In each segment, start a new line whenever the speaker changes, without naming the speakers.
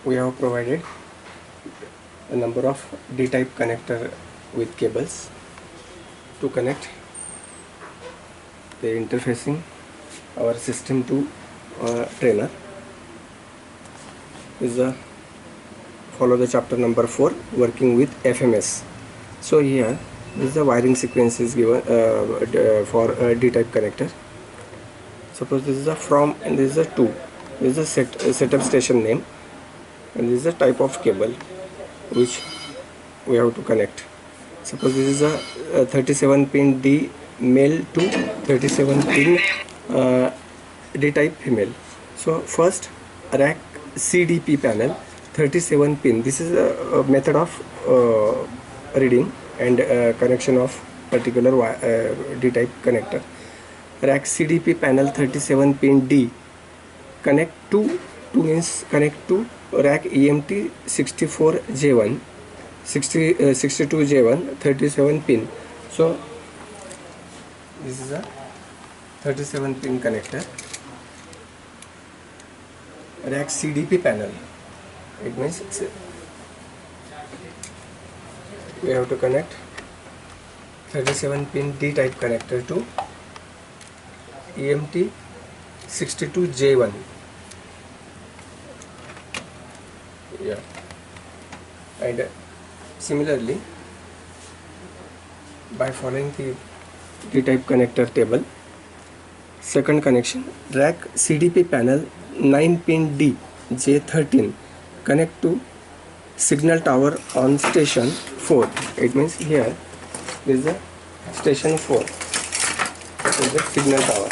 we have provided a number of D-type connector with cables to connect the interfacing our system to trainer. This is a follow the chapter number 4, working with FMS. So here this is the wiring sequence is given for a D-type connector. Suppose this is a from and this is a to. This is a setup station name, and this is a type of cable which we have to connect. Suppose this is a 37 pin D male to 37 pin D-type female. So first rack CDP panel 37 pin. This is a method of reading and connection of particular D-type connector. Rack CDP panel 37 pin D connect to means connect to rack EMT 64J1 62J1 37 pin. So this is a 37 pin connector. Rack CDP panel, it means we have to connect 37 pin D type connector to EMT 62J1. Yeah, and similarly by following the D type connector table, second connection rack CDP panel 9 pin D J13 connect to signal tower on station 4. It means here this is the station 4. This is the signal tower.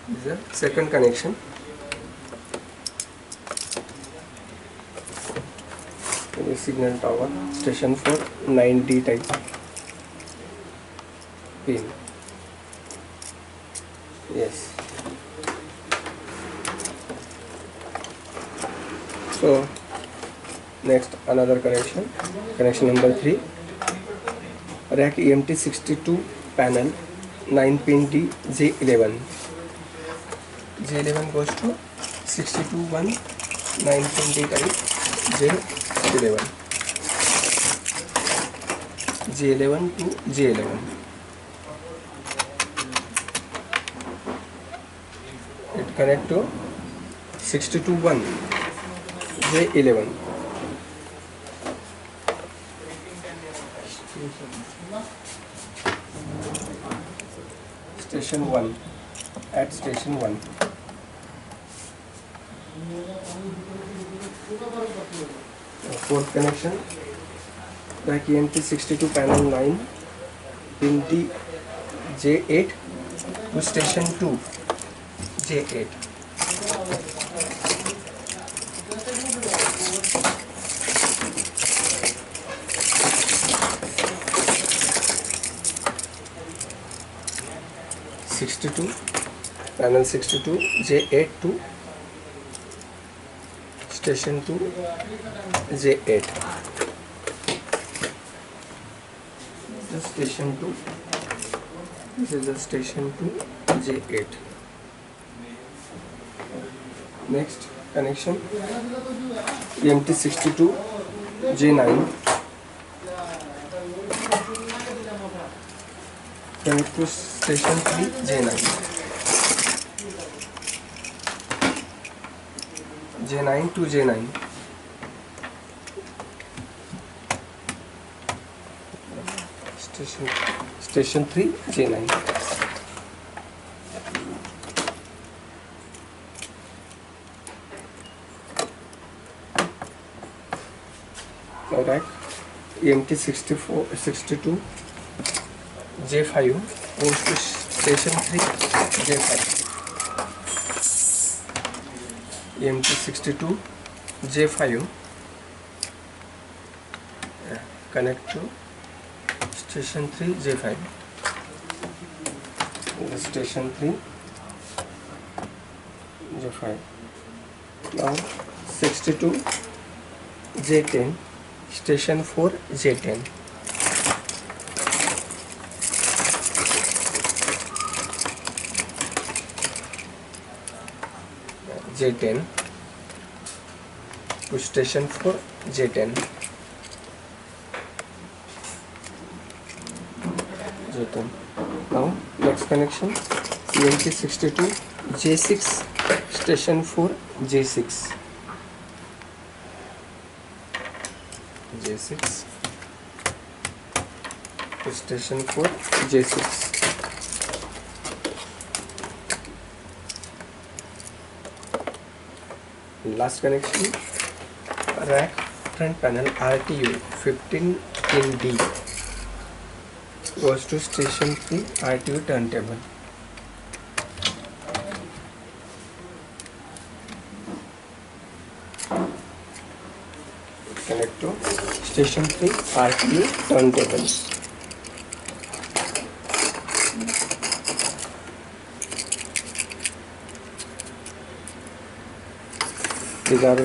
This is the second connection. The signal tower station 4 9D type pin. Yes. So next another connection number 3, rack EMT 62 panel 9 pin D J11. J11 goes to 62 1 9 pin D type J11. J11 to J11. It connect to 62 1 J11. Station 1 at station 1. Fourth connection, rack EMT 62 panel 9 pin D J8 to station 2 J8. Panel 62 J8 to station 2 J8. This is station 2. This is the station 2 J8. Next connection EMT 62 J9 connect to station 3 J9. J9 to J9. Station 3 J9. Now rack EMT 62 J5 goes to station 3 J5. EMT 62 J5 connect to station 3 J5. The station 3 J5. Now 62 J10, station 4 J10. J10 to station 4 J10. J10. Now next connection CNC 62 J6, station 4 J6. J6 to station 4 J6. Last connection, rack front panel RTU 15 in D goes to station 3 RTU turntable. Connect to station 3 RTU turntable. These are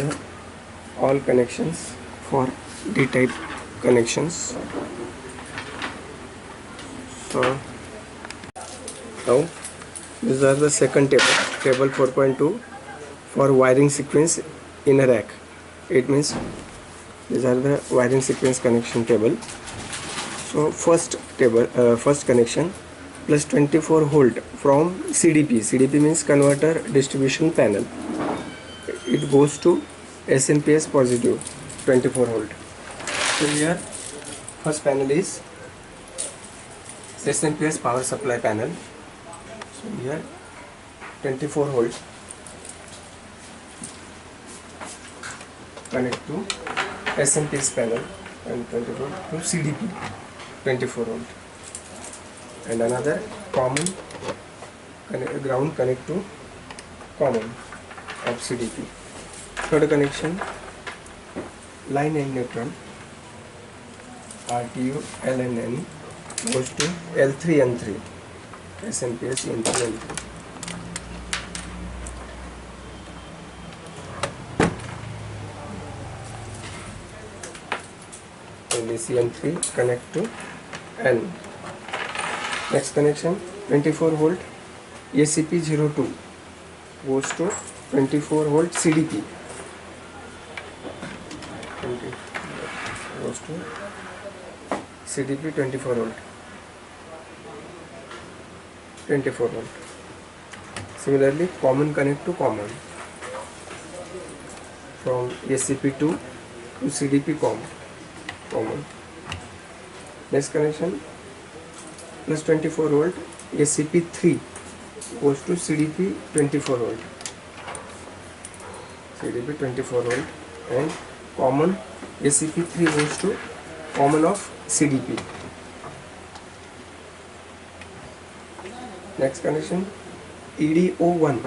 all connections for D-type connections. So now these are the second table 4.2 for wiring sequence in a rack. It means these are the wiring sequence connection table. So first connection, plus 24 volt from CDP. CDP means converter distribution panel. It goes to SMPS positive 24 volt. So here first panel is SMPS power supply panel. So here 24 volt connect to SMPS panel and 24 to CDP 24 volt, and another common ground connect to common of CDP. Third connection, line and neutral RTU L and N goes to L3 and 3 SMPS N3 and 3. LEC and 3 connect to N. Next connection, 24 volt ACP02 goes to 24 volt CDP. Goes to CDP 24 volt. 24 volt. Similarly, common connect to common from ACP2 to CDP common. Next connection, plus 24 volt ACP3 goes to CDP 24 volt. CDP 24 volt and common ACP3 goes to common of CDP. Next connection, EDO1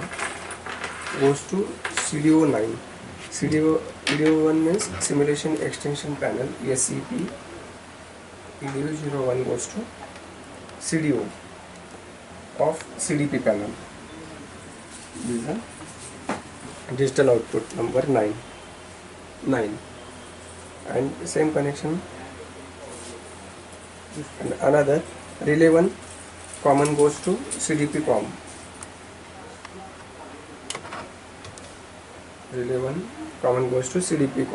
goes to CDO9. EDO1 means simulation extension panel SEP. EDO01 goes to CDO of CDP panel. These are digital output number 9. And same connection, and another relay 1 common goes to CDP relay 1 common goes to CDP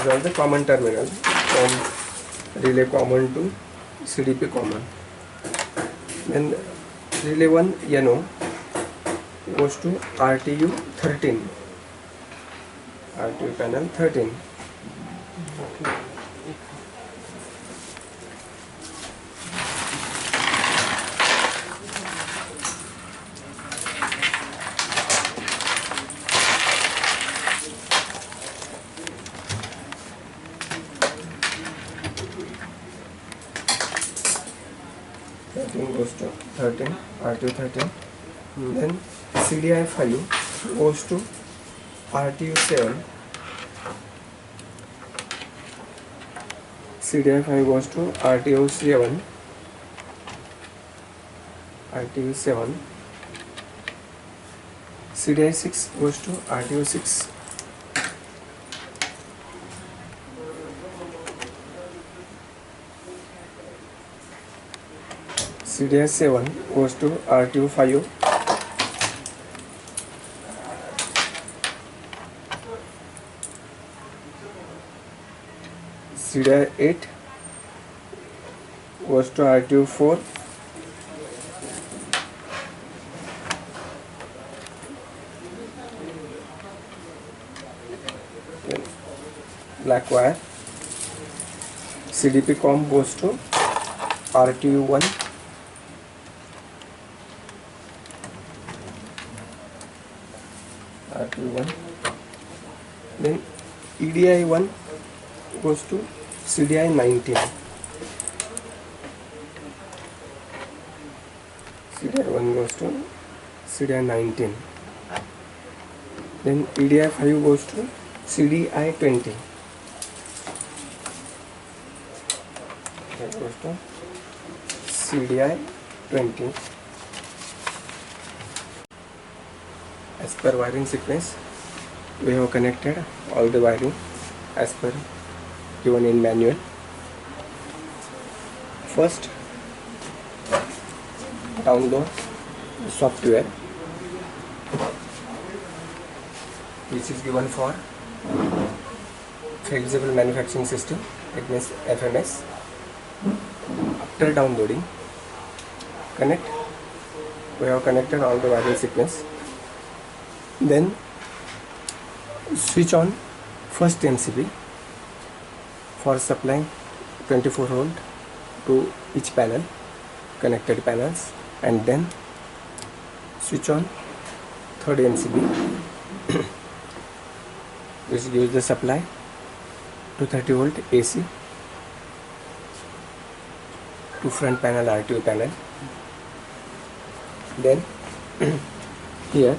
These are the common terminal from relay common to CDP common. Then relay 1 NO goes to RTU 13, RTU panel 13. Goes to 13, RTU 13. Then CDI 5 goes to RTU 7. CDI 5 goes to RTU 7. RTU 7. CDI 6 goes to RTO 6. CDI 7 goes to RTO 5. CDI 8 goes to RTO 4. Then black wire. CDP COM goes to RTU 1. RTU 1. Then EDI 1 goes to CDI 19. CDI 1 goes to CDI 19. Then EDI 5 goes to CDI 20. That goes to CDI 20. As per wiring sequence, we have connected all the wiring as per given in manual. First, download the software which is given for flexible manufacturing system, it means FMS. After downloading, connect. We have connected all the wiring sequence. Then switch on first MCB for supplying 24 volt to each panel, connected panels, and then switch on third MCB which gives the supply to 30 volt AC to front panel RTU panel. Then here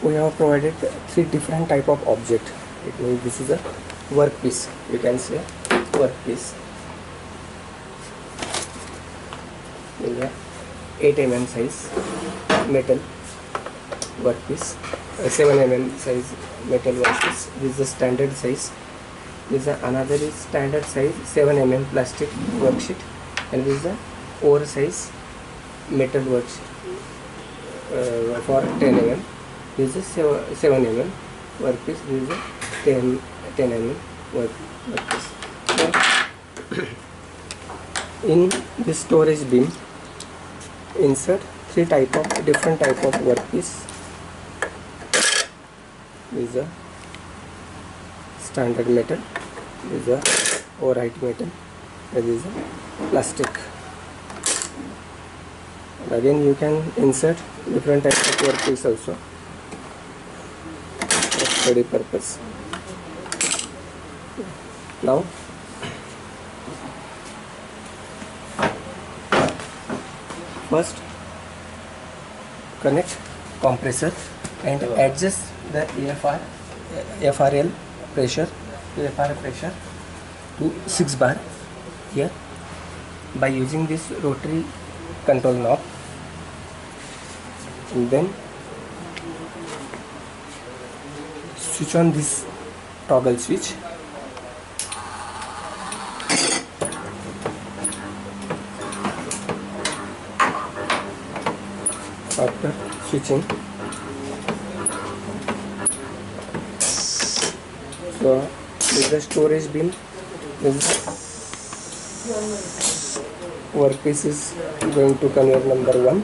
we have provided three different type of object. It means this is a workpiece, you can say workpiece. This is a 8 mm size metal workpiece, 7 mm size metal workpiece. This is the standard size. This is another is standard size 7 mm plastic worksheet, and this is the oversize metal worksheet for 10 mm. This is 7 mm workpiece. This is a 10 mm workpiece. In this storage bin, insert different type of workpiece. This is a standard metal. This is a overheight metal. This is a plastic. And again, you can insert different types of workpiece also for study purpose. Now first connect compressor and adjust the FRL pressure to 6 bar here by using this rotary control knob, and then switch on this toggle switch. After switching, so this is the storage bin. This workpiece is going to conveyor number 1.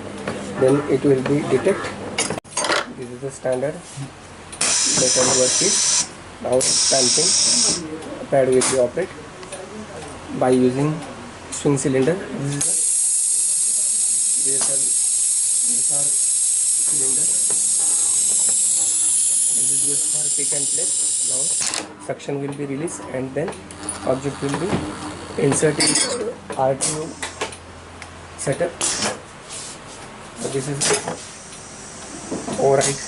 Then it will be detect. This is the standard metal workpiece. Now stamping pad will be operate by using swing cylinder. This is the DSR cylinder. This is used for pick and place. Now suction will be released and then object will be inserted into RTU setup. So this is override.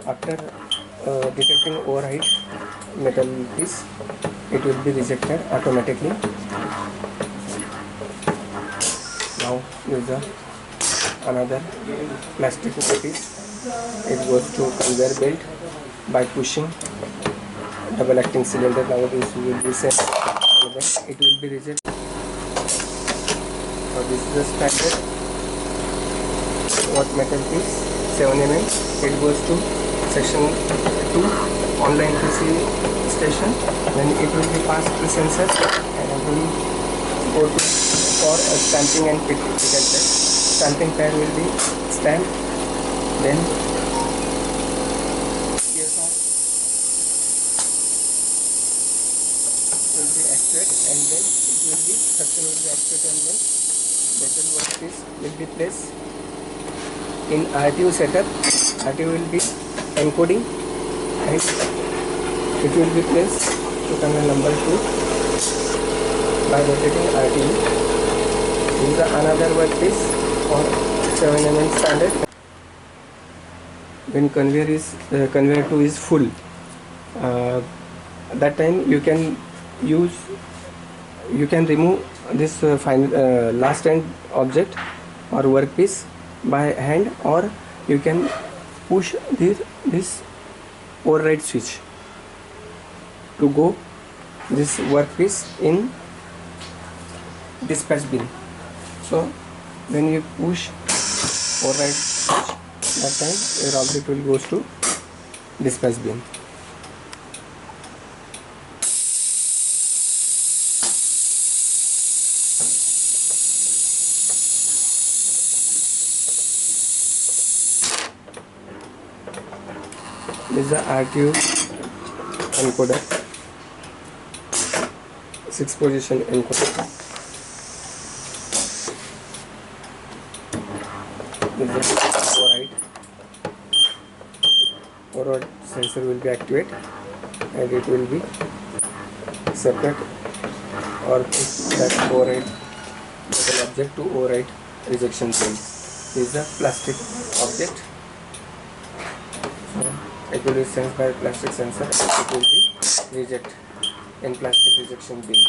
After detecting override metal piece, it will be rejected automatically. Now use the another plastic piece. It goes to conveyor belt by pushing double acting cylinder. Now this will be set and then it will be rejected. Now this is the standard watt metal piece, 7 mm. It goes to section 2 online PC station. Then it will be passed to sensor and it will go to for a stamping and picking pad. Stamping pad will be stamped. Then ESR will be actuated and then it will be suction will be actuated and then metal workpiece will be placed in RTU setup. RTU will be encoding and it will be placed to channel number 2 by rotating RTU. This is another workpiece for 7 mm standard. When conveyor 2 is full, that time you can remove this last end object or workpiece by hand, or you can push this override switch to go this workpiece in dispatch bin. So when you push override switch, that time your object will goes to dispatch bin. This is the RTU encoder, 6 position encoder. This is the override sensor will be activated and it will be separate or that override metal object to override rejection pin. This is the plastic object. It will be sensed by plastic sensor and it will be reject in plastic rejection bin.